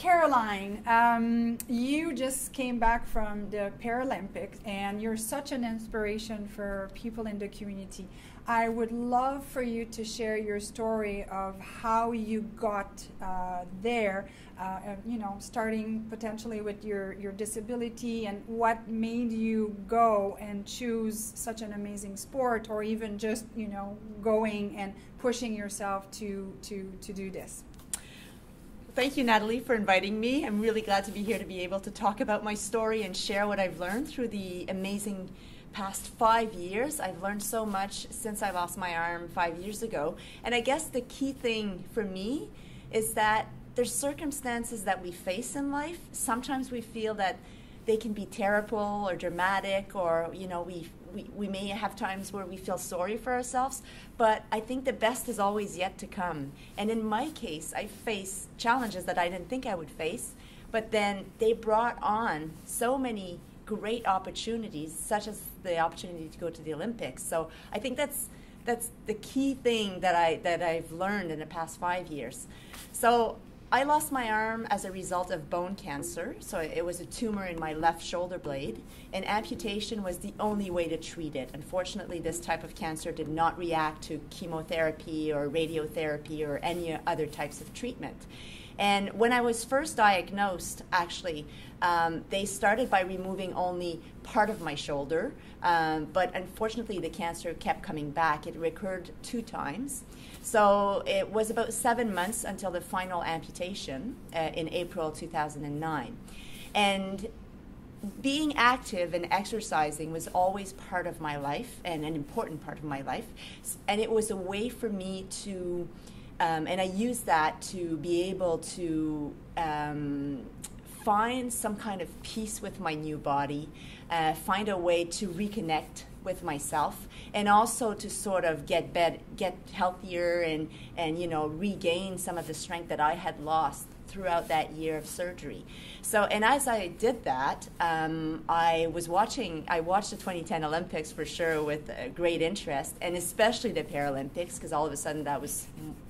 Caroline, you just came back from the Paralympics, and you're such an inspiration for people in the community. I would love for you to share your story of how you got there, starting potentially with your disability, and what made you go and choose such an amazing sport, or even just, going and pushing yourself to do this. Thank you, Natalie, for inviting me. I'm really glad to be here to be able to talk about my story and share what I've learned through the amazing past 5 years. I've learned so much since I lost my arm 5 years ago. And I guess the key thing for me is that there's circumstances that we face in life. Sometimes we feel that they can be terrible or dramatic, or, we may have times where we feel sorry for ourselves, but I think the best is always yet to come. And in my case, I faced challenges that I didn't think I would face, but then they brought on so many great opportunities, such as the opportunity to go to the Olympics. So I think that's the key thing that I've learned in the past 5 years. So I lost my arm as a result of bone cancer. So it was a tumor in my left shoulder blade, and amputation was the only way to treat it. Unfortunately, this type of cancer did not react to chemotherapy or radiotherapy or any other types of treatment. And when I was first diagnosed, actually, they started by removing only part of my shoulder, but unfortunately the cancer kept coming back. It recurred 2 times. So it was about 7 months until the final amputation in April 2009. And being active and exercising was always part of my life, and an important part of my life. And it was a way for me to, and I used that to be able to find some kind of peace with my new body, find a way to reconnect with myself, and also to sort of get healthier and regain some of the strength that I had lost throughout that year of surgery. So, and as I did that, I watched the 2010 Olympics for sure with great interest, and especially the Paralympics, because all of a sudden that was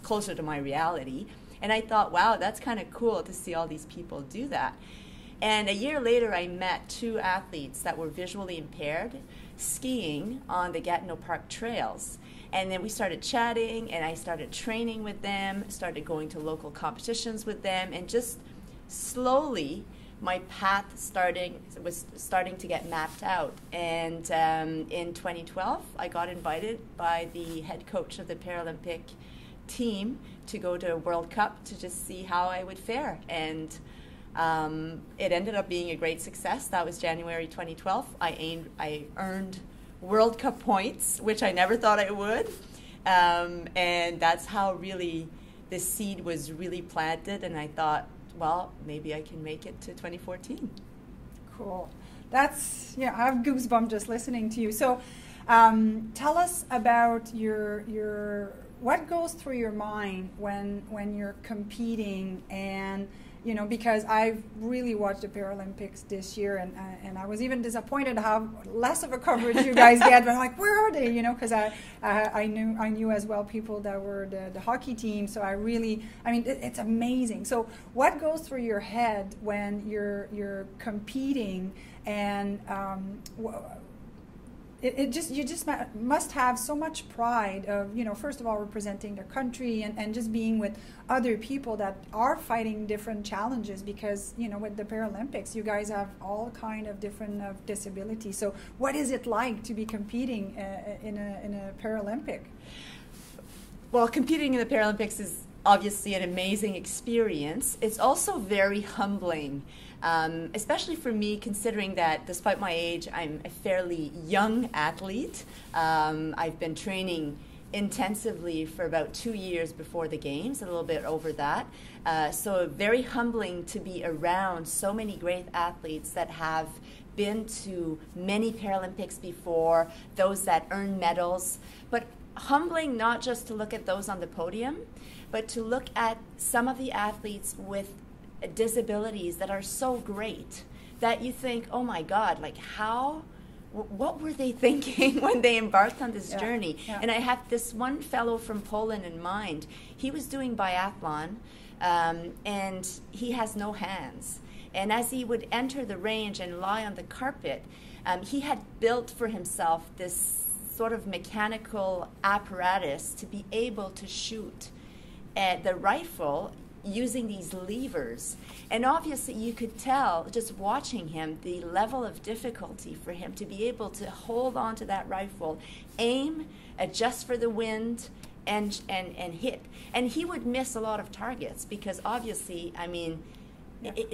closer to my reality. And I thought, wow, that's kind of cool to see all these people do that. And a year later, I met 2 athletes that were visually impaired skiing on the Gatineau Park trails. And then we started chatting, and I started training with them, started going to local competitions with them, and just slowly my path was starting to get mapped out. And in 2012, I got invited by the head coach of the Paralympic team to go to a World Cup to just see how I would fare. And it ended up being a great success. That was January 2012. I earned World Cup points, which I never thought I would. And that's how really the seed was really planted. And I thought, well, maybe I can make it to 2014. Cool. That's, I have goosebumps just listening to you. So tell us about your what goes through your mind when you're competing, and because I've really watched the Paralympics this year, and I was even disappointed how less of a coverage you guys get. But I'm like, where are they? Because I knew as well people that were the hockey team. So it's amazing. So what goes through your head when you're competing, and you just must have so much pride of, first of all, representing the country, and just being with other people that are fighting different challenges, because, with the Paralympics, you guys have all kind of different disabilities. So what is it like to be competing in a Paralympic? Well, competing in the Paralympics is obviously an amazing experience. It's also very humbling. Especially for me, considering that despite my age, I'm a fairly young athlete. I've been training intensively for about 2 years before the games, a little bit over that. So very humbling to be around so many great athletes that have been to many Paralympics before, those that earn medals. But humbling not just to look at those on the podium, but to look at some of the athletes with disabilities that are so great that you think, oh my God, like what were they thinking when they embarked on this journey? Yeah. And I have this one fellow from Poland in mind. He was doing biathlon and he has no hands. And as he would enter the range and lie on the carpet, he had built for himself this sort of mechanical apparatus to be able to shoot the rifle using these levers. And obviously you could tell, just watching him, the level of difficulty for him to be able to hold on to that rifle, aim, adjust for the wind, and hit. And he would miss a lot of targets because obviously, I mean,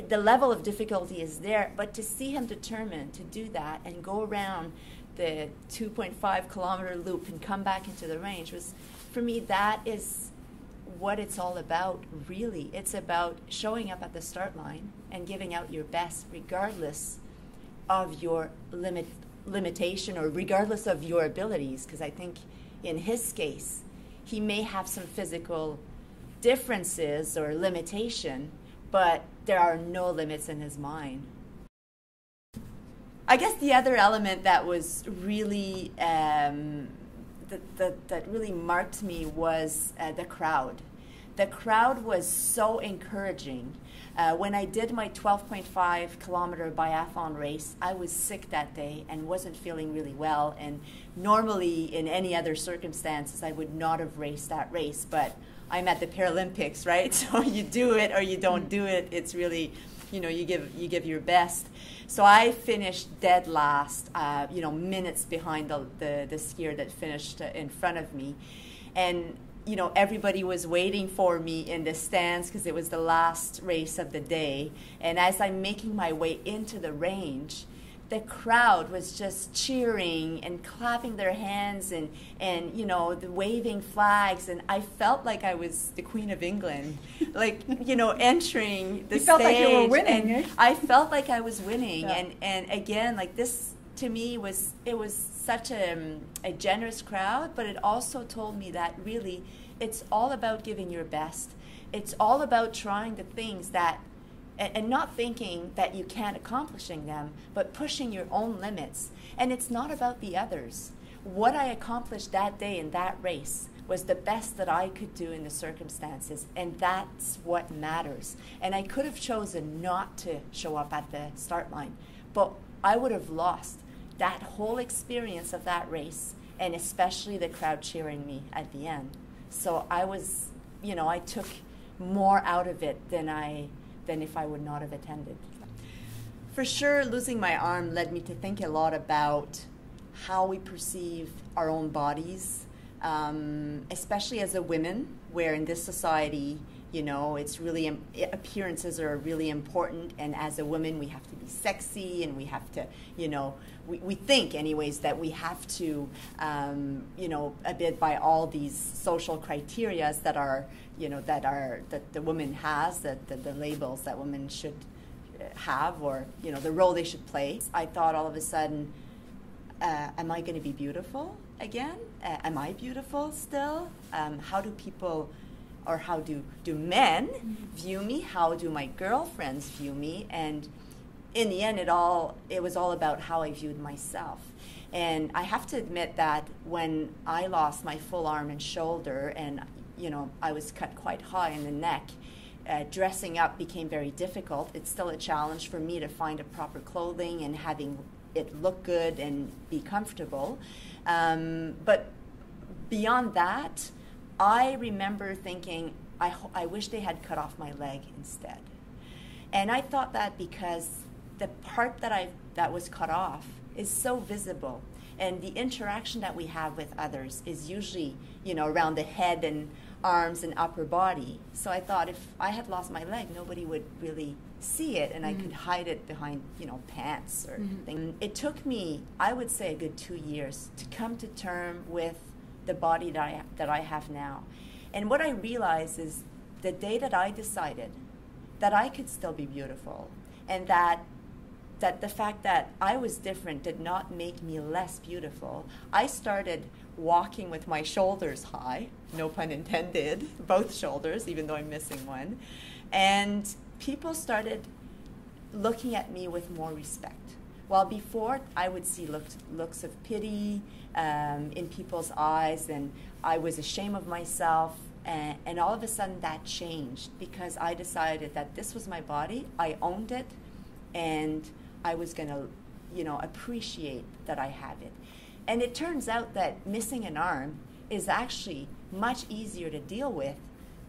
the level of difficulty is there, but to see him determined to do that and go around the 2.5 kilometer loop and come back into the range was, for me, that is what it's all about, really. It's about showing up at the start line and giving out your best regardless of your limitation or regardless of your abilities, because I think in his case, he may have some physical differences or limitation, but there are no limits in his mind. I guess the other element that was really that really marked me was the crowd. The crowd was so encouraging. When I did my 12.5 kilometer biathlon race, I was sick that day and wasn't feeling really well. And normally, in any other circumstances, I would not have raced that race. But I'm at the Paralympics, right? So you do it or you don't do it. It's really, you know, you give your best. So I finished dead last, minutes behind the skier that finished in front of me. And, you know, everybody was waiting for me in the stands because it was the last race of the day. And as I'm making my way into the range, the crowd was just cheering and clapping their hands and you know, the waving flags, and I felt like I was the Queen of England, like, you know, entering the stage. You felt like you were winning, eh? I felt like I was winning, yeah. And again, like, this to me was such a generous crowd, but it also told me that really it's all about giving your best. It's all about trying the things that, and not thinking that you can't accomplishing them, but pushing your own limits. And it's not about the others. What I accomplished that day in that race was the best that I could do in the circumstances, and that's what matters. And I could have chosen not to show up at the start line, but I would have lost that whole experience of that race, and especially the crowd cheering me at the end. So I was, you know, I took more out of it than if I would not have attended. For sure, losing my arm led me to think a lot about how we perceive our own bodies, especially as a woman, where in this society, you know, it's really, appearances are really important, and as a woman, we have to be sexy, and we have to, you know, we think anyways that we have to, you know, abide by all these social criterias that are, you know, that the woman has, that the labels that women should have, or, you know, the role they should play. I thought all of a sudden, am I going to be beautiful again? Am I beautiful still? How do people, or how do men view me? How do my girlfriends view me? And in the end, it was all about how I viewed myself. And I have to admit that when I lost my full arm and shoulder, and, you know, I was cut quite high in the neck, dressing up became very difficult. It's still a challenge for me to find a proper clothing and having it look good and be comfortable. But beyond that, I remember thinking, I wish they had cut off my leg instead. And I thought that because the part that was cut off is so visible, and the interaction that we have with others is usually, you know, around the head and arms and upper body. So I thought if I had lost my leg, nobody would really see it, and I could hide it behind, you know, pants or things. It took me, I would say, a good 2 years to come to term with the body that I have now. And what I realized is the day that I decided that I could still be beautiful, and that the fact that I was different did not make me less beautiful, I started walking with my shoulders high, no pun intended, both shoulders, even though I'm missing one. And people started looking at me with more respect. While before, I would see looks of pity in people's eyes, and I was ashamed of myself. And all of a sudden that changed because I decided that this was my body, I owned it, and I was going to, appreciate that I have it. And it turns out that missing an arm is actually much easier to deal with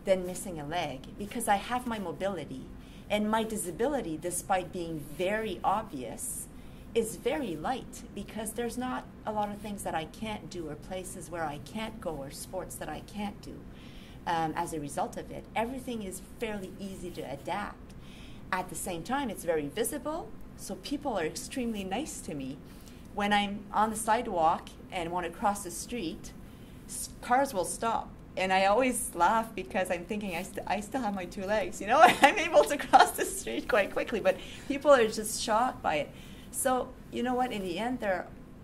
than missing a leg because I have my mobility. And my disability, despite being very obvious, is very light because there's not a lot of things that I can't do or places where I can't go or sports that I can't do as a result of it. Everything is fairly easy to adapt. At the same time, it's very visible, so people are extremely nice to me. When I'm on the sidewalk and want to cross the street, cars will stop. And I always laugh because I'm thinking I still have my 2 legs, I'm able to cross the street quite quickly, but people are just shocked by it. So, you know what, in the end,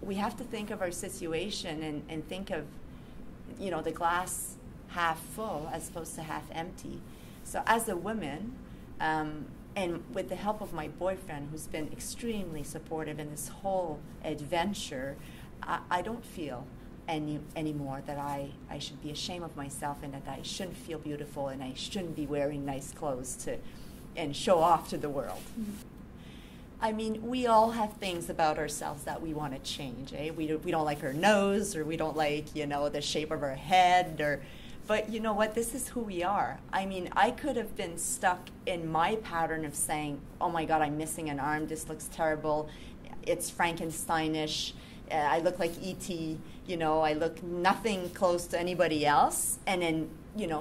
we have to think of our situation and think of, the glass half full as opposed to half empty. So as a woman, and with the help of my boyfriend, who's been extremely supportive in this whole adventure, I don't feel anymore that I should be ashamed of myself and that I shouldn't feel beautiful and I shouldn't be wearing nice clothes and show off to the world. Mm-hmm. I mean, we all have things about ourselves that we want to change, eh? We don't like our nose, or we don't like, the shape of our head, but you know what? This is who we are. I mean, I could have been stuck in my pattern of saying, oh my God, I'm missing an arm, this looks terrible, it's Frankensteinish, I look like E.T., I look nothing close to anybody else, and then,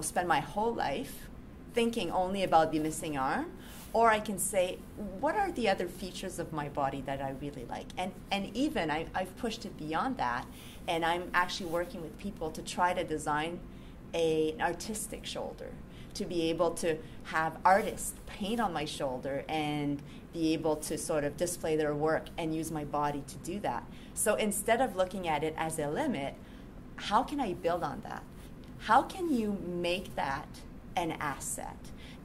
spend my whole life thinking only about the missing arm. Or I can say, what are the other features of my body that I really like? And even I've pushed it beyond that, and I'm actually working with people to try to design an artistic shoulder, to be able to have artists paint on my shoulder and be able to sort of display their work and use my body to do that. So instead of looking at it as a limit, how can I build on that? How can you make that an asset?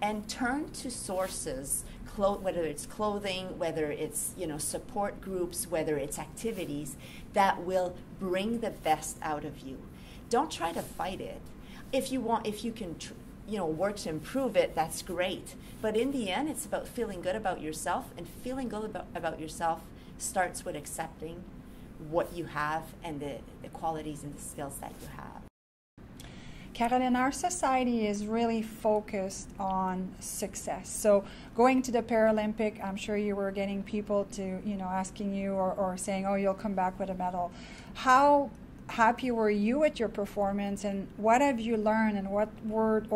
And turn to sources, whether it's clothing, whether it's support groups, whether it's activities that will bring the best out of you. Don't try to fight it. If you can, work to improve it, that's great. But in the end, it's about feeling good about yourself, and feeling good about yourself starts with accepting what you have and the qualities and the skills that you have. Caroline, our society is really focused on success. So going to the Paralympic, I'm sure you were getting people to, asking you or saying, oh, you'll come back with a medal. How happy were you with your performance, and what have you learned, and what word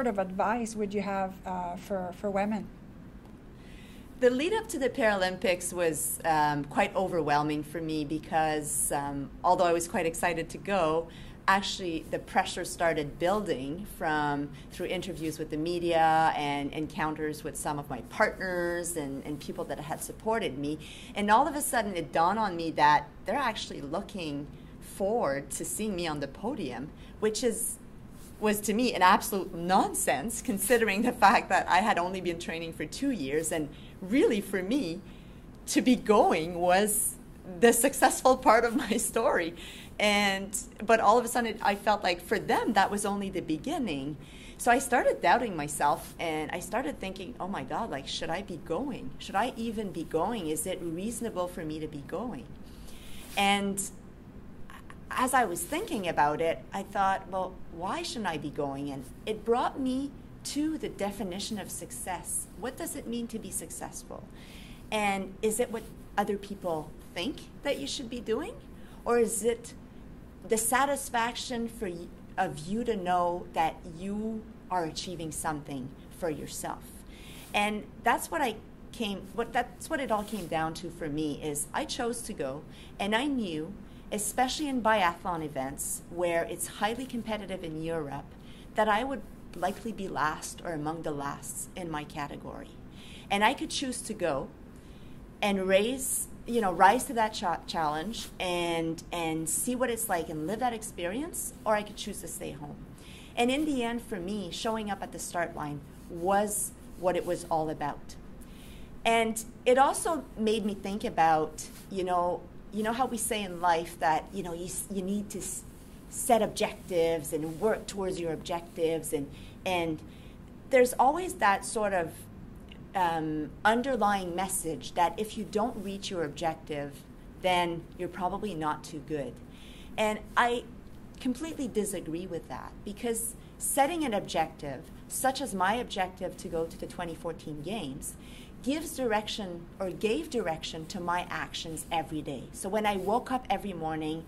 of advice would you have for women? The lead up to the Paralympics was quite overwhelming for me because although I was quite excited to go, actually the pressure started building through interviews with the media and encounters with some of my partners and people that had supported me. And all of a sudden it dawned on me that they're actually looking forward to seeing me on the podium, which was to me an absolute nonsense, considering the fact that I had only been training for 2 years, and really for me to be going was the successful part of my story. But all of a sudden I felt like for them that was only the beginning. So I started doubting myself, and I started thinking, oh my God, like, should I be going? Should I even be going? Is it reasonable for me to be going? And as I was thinking about it, I thought, well, why shouldn't I be going? And it brought me to the definition of success. What does it mean to be successful? And is it what other people think that you should be doing? Or is it the satisfaction of you to know that you are achieving something for yourself? And that's what it all came down to for me. Is I chose to go, and I knew, especially in biathlon events where it's highly competitive in Europe, that I would likely be last or among the lasts in my category. And I could choose to go and rise to that challenge and see what it's like and live that experience, or I could choose to stay home. And in the end, for me, showing up at the start line was what it was all about. And it also made me think about, how we say in life that, you need to set objectives and work towards your objectives, and there's always that sort of underlying message that if you don't reach your objective, then you're probably not too good. And I completely disagree with that, because setting an objective, such as my objective to go to the 2014 games, gave direction to my actions every day. So when I woke up every morning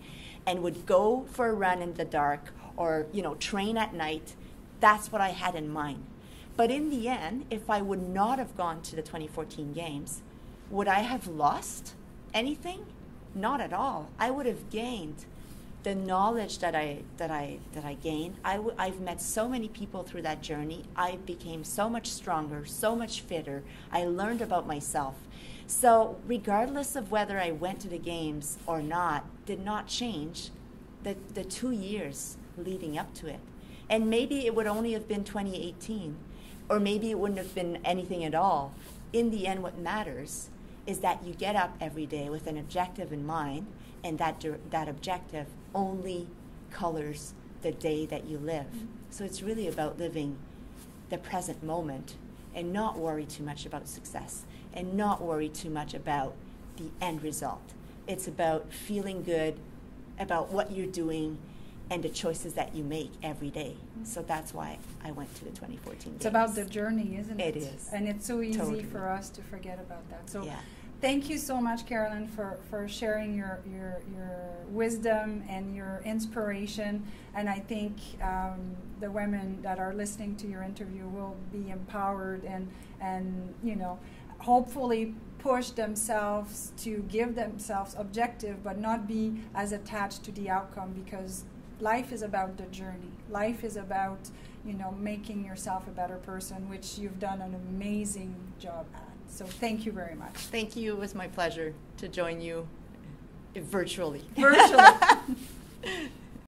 and would go for a run in the dark, or train at night, that's what I had in mind. But in the end, if I would not have gone to the 2014 games, would I have lost anything? Not at all. I would have gained the knowledge that I gained. I've met so many people through that journey. I became so much stronger, so much fitter. I learned about myself. So regardless of whether I went to the games or not, did not change the 2 years leading up to it. And maybe it would only have been 2018, or maybe it wouldn't have been anything at all. In the end, what matters is that you get up every day with an objective in mind, and that objective only colors the day that you live. Mm-hmm. So it's really about living the present moment and not worry too much about success and not worry too much about the end result. It's about feeling good about what you're doing and the choices that you make every day. Mm-hmm. So that's why I went to the 2014 games. It's about the journey, isn't it? It is. And it's so easy Totally. for us to forget about that. So yeah. Thank you so much, Carolyn, for sharing your wisdom and your inspiration. And I think the women that are listening to your interview will be empowered and hopefully push themselves to give themselves objective, but not be as attached to the outcome, because life is about the journey. Life is about making yourself a better person, which you've done an amazing job at. So thank you very much. Thank you. It was my pleasure to join you virtually. Virtually.